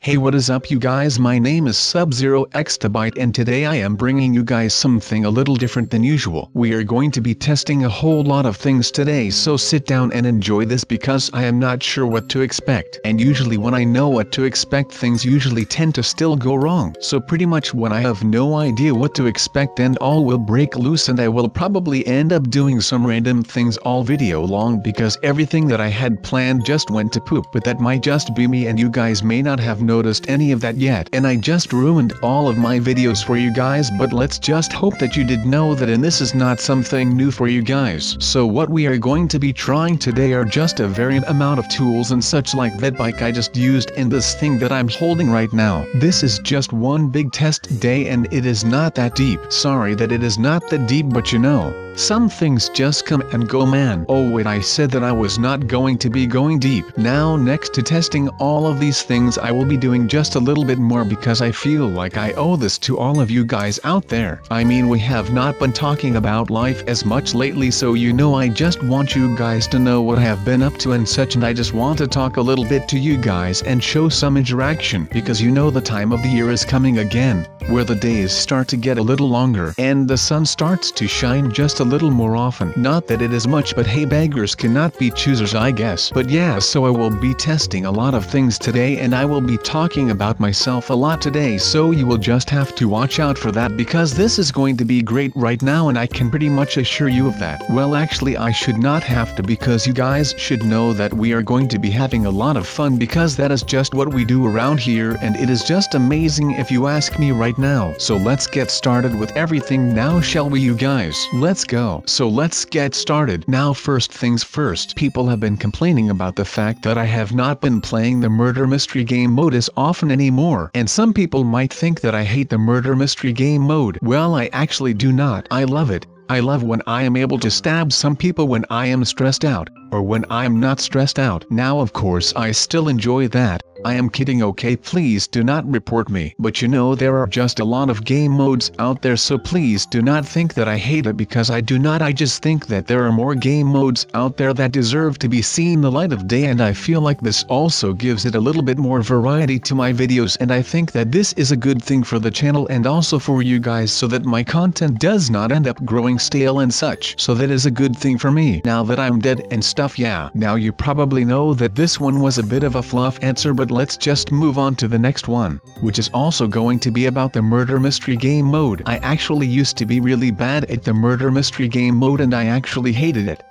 Hey, what is up you guys, my name is Sub-Zero Exabyte and today I am bringing you guys something a little different than usual. We are going to be testing a whole lot of things today, so sit down and enjoy this because I am not sure what to expect. And usually when I know what to expect, things usually tend to still go wrong. So pretty much when I have no idea what to expect and all will break loose, and I will probably end up doing some random things all video long because everything that I had planned just went to poop. But that might just be me and you guys may not have noticed any of that yet, and I just ruined all of my videos for you guys, but let's just hope that you did know that, and this is not something new for you guys. So what we are going to be trying today are just a variant amount of tools and such, like that bike I just used and this thing that I'm holding right now. This is just one big test day and it is not that deep. Sorry that it is not that deep, but you know, some things just come and go, man. Oh wait, I said that I was not going to be going deep. Now next to testing all of these things, I will be doing just a little bit more because I feel like I owe this to all of you guys out there. I mean, we have not been talking about life as much lately, so you know I just want you guys to know what I have been up to and such, and I just want to talk a little bit to you guys and show some interaction because you know the time of the year is coming again, where the days start to get a little longer and the sun starts to shine just a little more often. Not that it is much, but hey, beggars cannot be choosers, I guess. But yeah, so I will be testing a lot of things today and I will be talking about myself a lot today, so you will just have to watch out for that because this is going to be great right now, and I can pretty much assure you of that. Well, actually I should not have to, because you guys should know that we are going to be having a lot of fun because that is just what we do around here, and it is just amazing if you ask me right now. So let's get started with everything now, shall we you guys? Let's go. So let's get started. Now first things first, people have been complaining about the fact that I have not been playing the murder mystery game mode as often anymore, and some people might think that I hate the murder mystery game mode. Well, I actually do not. I love it. I love when I am able to stab some people when I am stressed out, or when I am not stressed out. Now of course I still enjoy that. I am kidding, okay, please do not report me. But you know, there are just a lot of game modes out there, so please do not think that I hate it because I do not. I just think that there are more game modes out there that deserve to be seen the light of day, and I feel like this also gives it a little bit more variety to my videos, and I think that this is a good thing for the channel and also for you guys, so that my content does not end up growing stale and such. So that is a good thing for me. Now that I'm dead and stuff, yeah. Now you probably know that this one was a bit of a fluff answer, but let's just move on to the next one, which is also going to be about the murder mystery game mode. I actually used to be really bad at the murder mystery game mode and I actually hated it.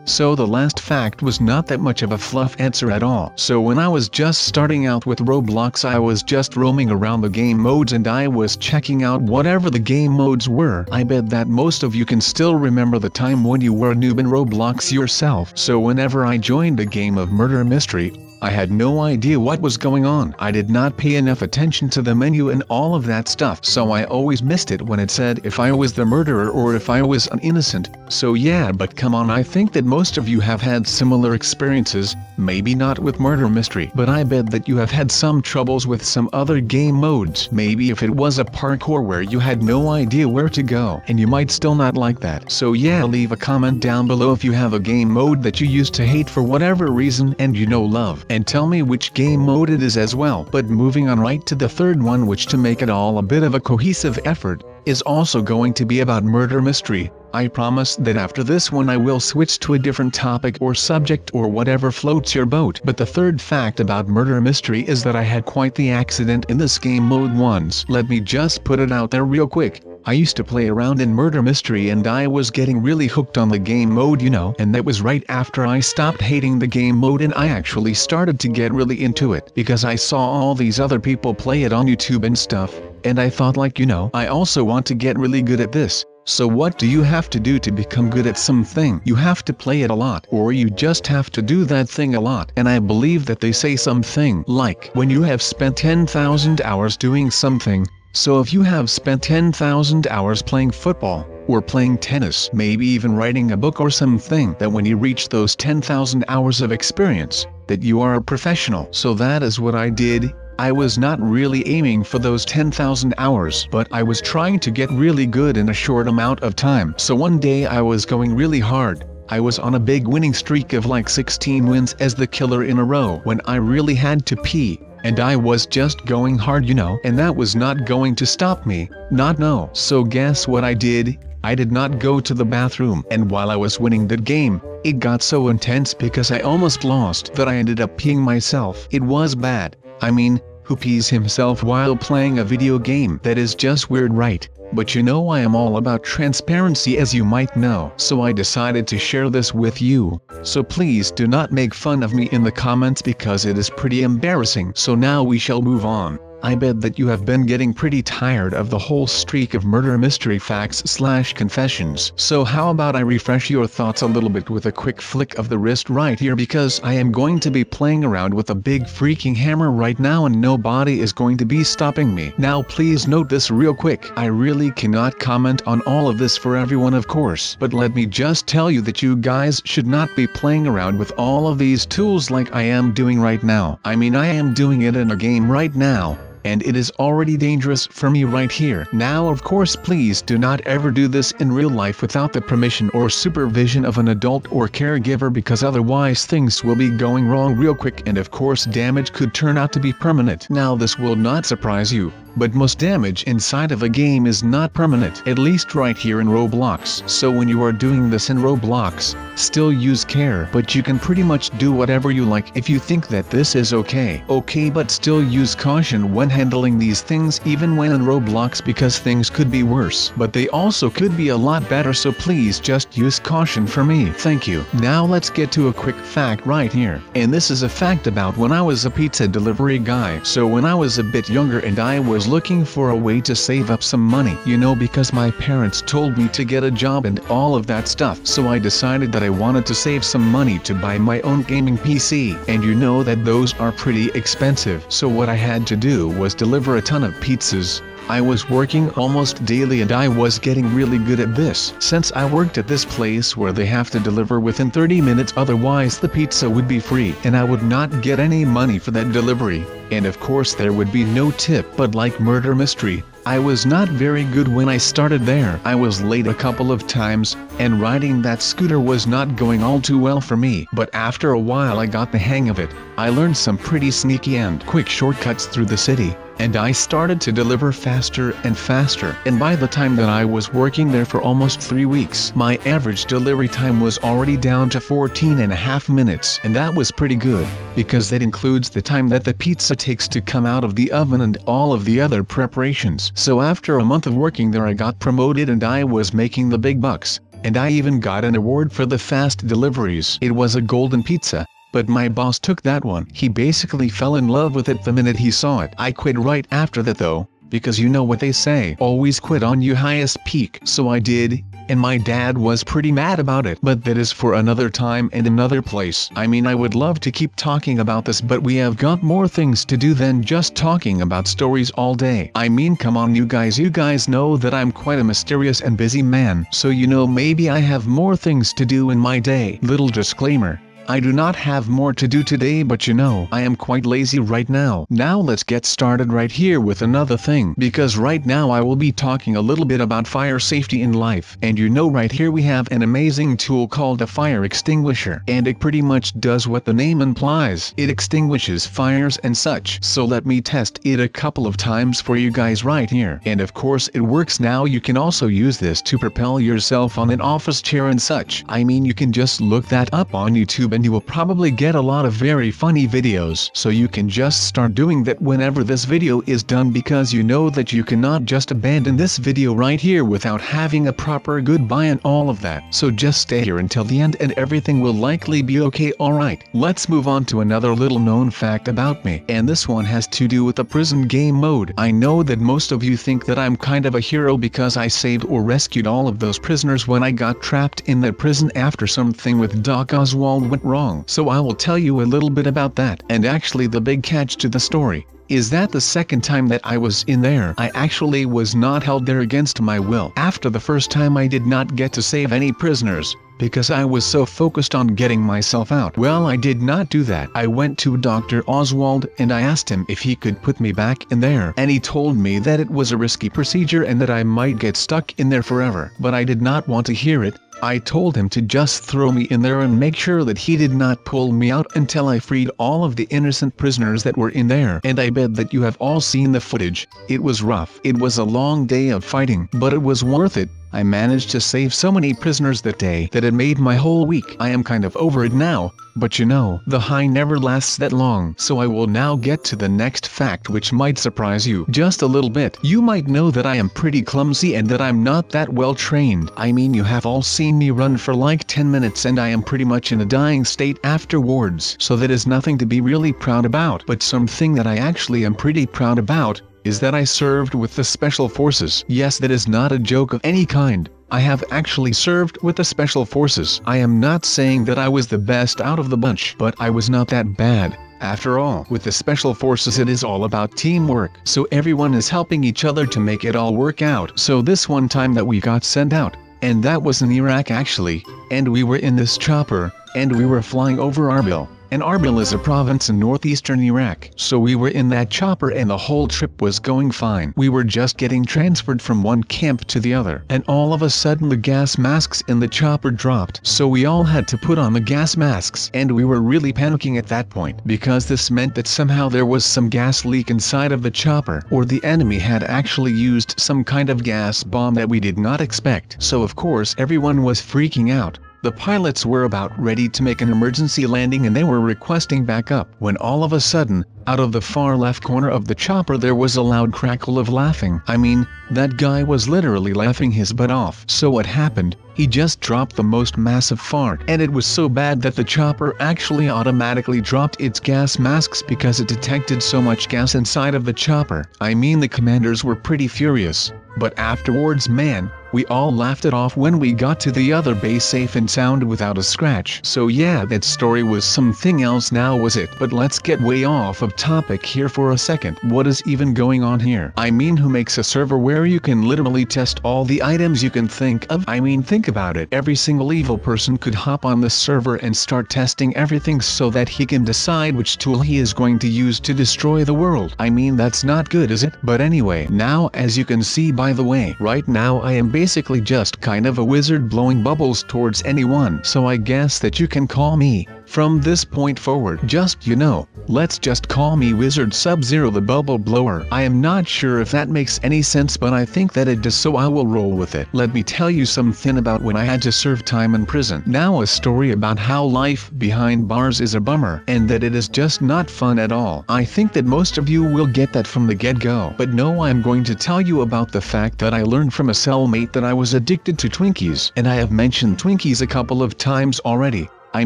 So the last fact was not that much of a fluff answer at all. So when I was just starting out with Roblox, I was just roaming around the game modes and I was checking out whatever the game modes were. I bet that most of you can still remember the time when you were a noob in Roblox yourself. So whenever I joined a game of murder mystery, I had no idea what was going on. I did not pay enough attention to the menu and all of that stuff, so I always missed it when it said if I was the murderer or if I was an innocent. So yeah, but come on, I think that most of you have had similar experiences, maybe not with murder mystery, but I bet that you have had some troubles with some other game modes. Maybe if it was a parkour where you had no idea where to go, and you might still not like that. So yeah, leave a comment down below if you have a game mode that you used to hate for whatever reason and you know love, and tell me which game mode it is as well. But moving on right to the third one, which to make it all a bit of a cohesive effort, is also going to be about murder mystery. I promise that after this one I will switch to a different topic or subject or whatever floats your boat. But the third fact about murder mystery is that I had quite the accident in this game mode once. Let me just put it out there real quick. I used to play around in murder mystery and I was getting really hooked on the game mode, you know, and that was right after I stopped hating the game mode and I actually started to get really into it because I saw all these other people play it on YouTube and stuff, and I thought, like, you know, I also want to get really good at this. So what do you have to do to become good at something? You have to play it a lot, or you just have to do that thing a lot. And I believe that they say something like, when you have spent 10,000 hours doing something, so if you have spent 10,000 hours playing football, or playing tennis, maybe even writing a book or something, that when you reach those 10,000 hours of experience, that you are a professional. So that is what I did. I was not really aiming for those 10,000 hours, but I was trying to get really good in a short amount of time. So one day I was going really hard, I was on a big winning streak of like 16 wins as the killer in a row when I really had to pee. And I was just going hard, you know, and that was not going to stop me, not no. So guess what I did? I did not go to the bathroom, and while I was winning that game, it got so intense because I almost lost that I ended up peeing myself. It was bad. I mean, who pees himself while playing a video game? That is just weird, right? But you know I am all about transparency, as you might know, so I decided to share this with you. So please do not make fun of me in the comments because it is pretty embarrassing. So now we shall move on. I bet that you have been getting pretty tired of the whole streak of murder mystery facts/confessions. So how about I refresh your thoughts a little bit with a quick flick of the wrist right here, because I am going to be playing around with a big freaking hammer right now and nobody is going to be stopping me. Now please note this real quick. I really cannot comment on all of this for everyone, of course, but let me just tell you that you guys should not be playing around with all of these tools like I am doing right now. I mean, I am doing it in a game right now, and it is already dangerous for me right here. Now of course please do not ever do this in real life without the permission or supervision of an adult or caregiver, because otherwise things will be going wrong real quick and of course damage could turn out to be permanent. Now this will not surprise you, but most damage inside of a game is not permanent, at least right here in Roblox. So when you are doing this in Roblox, still use care, but you can pretty much do whatever you like if you think that this is okay. Okay, but still use caution when handling these things, even when in Roblox, because things could be worse, but they also could be a lot better, so please just use caution for me. Thank you. Now let's get to a quick fact right here. And this is a fact about when I was a pizza delivery guy. So when I was a bit younger and I was looking for a way to save up some money, you know, because my parents told me to get a job and all of that stuff. So I decided that I wanted to save some money to buy my own gaming PC, and you know that those are pretty expensive. So what I had to do was deliver a ton of pizzas. I was working almost daily and I was getting really good at this, since I worked at this place where they have to deliver within 30 minutes, otherwise the pizza would be free and I would not get any money for that delivery, and of course there would be no tip. But like murder mystery, I was not very good when I started there. I was late a couple of times, and riding that scooter was not going all too well for me. But after a while I got the hang of it. I learned some pretty sneaky and quick shortcuts through the city, and I started to deliver faster and faster. And by the time that I was working there for almost 3 weeks, my average delivery time was already down to 14.5 minutes. And that was pretty good, because that includes the time that the pizza takes to come out of the oven and all of the other preparations. So after a month of working there I got promoted and I was making the big bucks. And I even got an award for the fast deliveries. It was a golden pizza. But my boss took that one. He basically fell in love with it the minute he saw it. I quit right after that though, because you know what they say, always quit on your highest peak. So I did, and my dad was pretty mad about it. But that is for another time and another place. I mean, I would love to keep talking about this, but we have got more things to do than just talking about stories all day. I mean, come on you guys know that I'm quite a mysterious and busy man, so you know maybe I have more things to do in my day. Little disclaimer, I do not have more to do today, but you know, I am quite lazy right now. Now let's get started right here with another thing, because right now I will be talking a little bit about fire safety in life. And you know, right here we have an amazing tool called a fire extinguisher, and it pretty much does what the name implies. It extinguishes fires and such. So let me test it a couple of times for you guys right here. And of course it works. Now you can also use this to propel yourself on an office chair and such. I mean, you can just look that up on YouTube and you will probably get a lot of very funny videos. So you can just start doing that whenever this video is done, because you know that you cannot just abandon this video right here without having a proper goodbye and all of that. So just stay here until the end and everything will likely be okay. Alright, let's move on to another little known fact about me, and this one has to do with the prison game mode. I know that most of you think that I'm kind of a hero because I saved or rescued all of those prisoners when I got trapped in that prison after something with Doc Oswald went wrong. So I will tell you a little bit about that. And actually the big catch to the story is that the second time that I was in there, I actually was not held there against my will. After the first time I did not get to save any prisoners, because I was so focused on getting myself out. Well, I did not do that. I went to Dr. Oswald and I asked him if he could put me back in there, and he told me that it was a risky procedure and that I might get stuck in there forever. But I did not want to hear it, I told him to just throw me in there and make sure that he did not pull me out until I freed all of the innocent prisoners that were in there. And I bet that you have all seen the footage. It was rough. It was a long day of fighting, but it was worth it. I managed to save so many prisoners that day that it made my whole week. I am kind of over it now, but you know, the high never lasts that long. So I will now get to the next fact, which might surprise you just a little bit. You might know that I am pretty clumsy and that I'm not that well trained. I mean, you have all seen me run for like 10 minutes and I am pretty much in a dying state afterwards. So that is nothing to be really proud about. But something that I actually am pretty proud about is that I served with the Special Forces. Yes, that is not a joke of any kind. I have actually served with the Special Forces. I am not saying that I was the best out of the bunch, but I was not that bad. After all, with the Special Forces it is all about teamwork. So everyone is helping each other to make it all work out. So this one time that we got sent out, and that was in Iraq actually, and we were in this chopper, and we were flying over Arbil. And Arbil is a province in northeastern Iraq. So we were in that chopper and the whole trip was going fine. We were just getting transferred from one camp to the other. And all of a sudden the gas masks in the chopper dropped. So we all had to put on the gas masks. And we were really panicking at that point, because this meant that somehow there was some gas leak inside of the chopper. Or the enemy had actually used some kind of gas bomb that we did not expect. So of course everyone was freaking out. The pilots were about ready to make an emergency landing and they were requesting backup, when all of a sudden, out of the far left corner of the chopper there was a loud crackle of laughing. I mean, that guy was literally laughing his butt off. So what happened? He just dropped the most massive fart, and it was so bad that the chopper actually automatically dropped its gas masks because it detected so much gas inside of the chopper. I mean, the commanders were pretty furious. But afterwards, man, we all laughed it off when we got to the other base safe and sound without a scratch. So yeah, that story was something else now, was it? But let's get way off of topic here for a second. What is even going on here? I mean, who makes a server where you can literally test all the items you can think of? I mean, think about it. Every single evil person could hop on the server and start testing everything so that he can decide which tool he is going to use to destroy the world. I mean, that's not good, is it? But anyway, now as you can see, by the way, right now I am basically just kind of a wizard blowing bubbles towards anyone. So I guess that you can call me, from this point forward, just, you know, let's just call me Wizard Sub-Zero the Bubble Blower. I am not sure if that makes any sense, but I think that it does, so I will roll with it. Let me tell you something about when I had to serve time in prison. Now a story about how life behind bars is a bummer, and that it is just not fun at all. I think that most of you will get that from the get-go. But no, I'm going to tell you about the fact that I learned from a cellmate that I was addicted to Twinkies. And I have mentioned Twinkies a couple of times already. I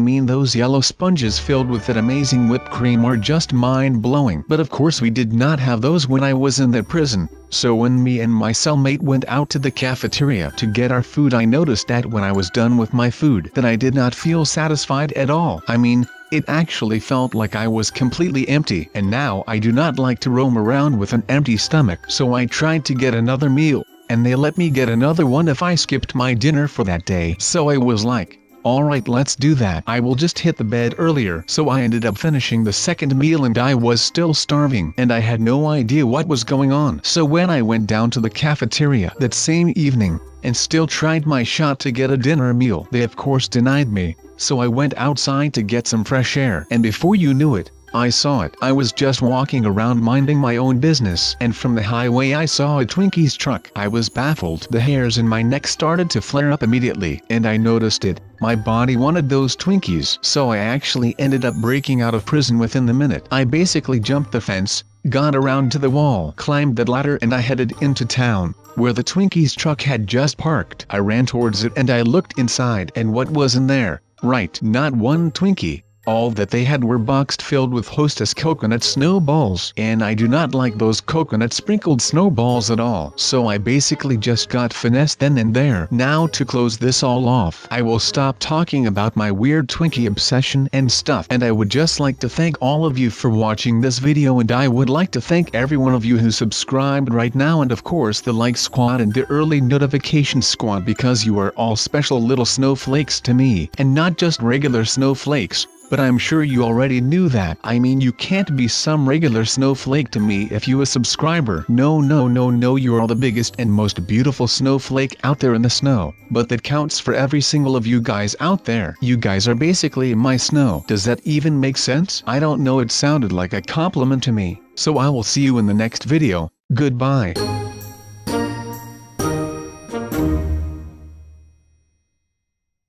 mean, those yellow sponges filled with that amazing whipped cream are just mind-blowing. But of course we did not have those when I was in that prison. So when me and my cellmate went out to the cafeteria to get our food, I noticed that when I was done with my food that I did not feel satisfied at all. I mean, it actually felt like I was completely empty. And now I do not like to roam around with an empty stomach. So I tried to get another meal, and they let me get another one if I skipped my dinner for that day. So I was like, alright, let's do that. I will just hit the bed earlier. So I ended up finishing the second meal and I was still starving and I had no idea what was going on. So when I went down to the cafeteria that same evening and still tried my shot to get a dinner meal, they of course denied me. So I went outside to get some fresh air, and before you knew it, I saw it. I was just walking around minding my own business, and from the highway I saw a Twinkies truck. I was baffled. The hairs in my neck started to flare up immediately, and I noticed it. My body wanted those Twinkies, so I actually ended up breaking out of prison within the minute. I basically jumped the fence, got around to the wall, climbed the ladder, and I headed into town, where the Twinkies truck had just parked. I ran towards it and I looked inside, and what was in there? Right, not one Twinkie. All that they had were boxed filled with Hostess coconut snowballs, and I do not like those coconut sprinkled snowballs at all. So I basically just got finessed then and there. Now to close this all off, I will stop talking about my weird Twinkie obsession and stuff, and I would just like to thank all of you for watching this video, and I would like to thank every one of you who subscribed right now, and of course the like squad and the early notification squad, because you are all special little snowflakes to me, and not just regular snowflakes. but I'm sure you already knew that. I mean, you can't be some regular snowflake to me if you a subscriber. No, you are the biggest and most beautiful snowflake out there in the snow. But that counts for every single of you guys out there. You guys are basically my snow. Does that even make sense? I don't know, it sounded like a compliment to me. So I will see you in the next video. Goodbye.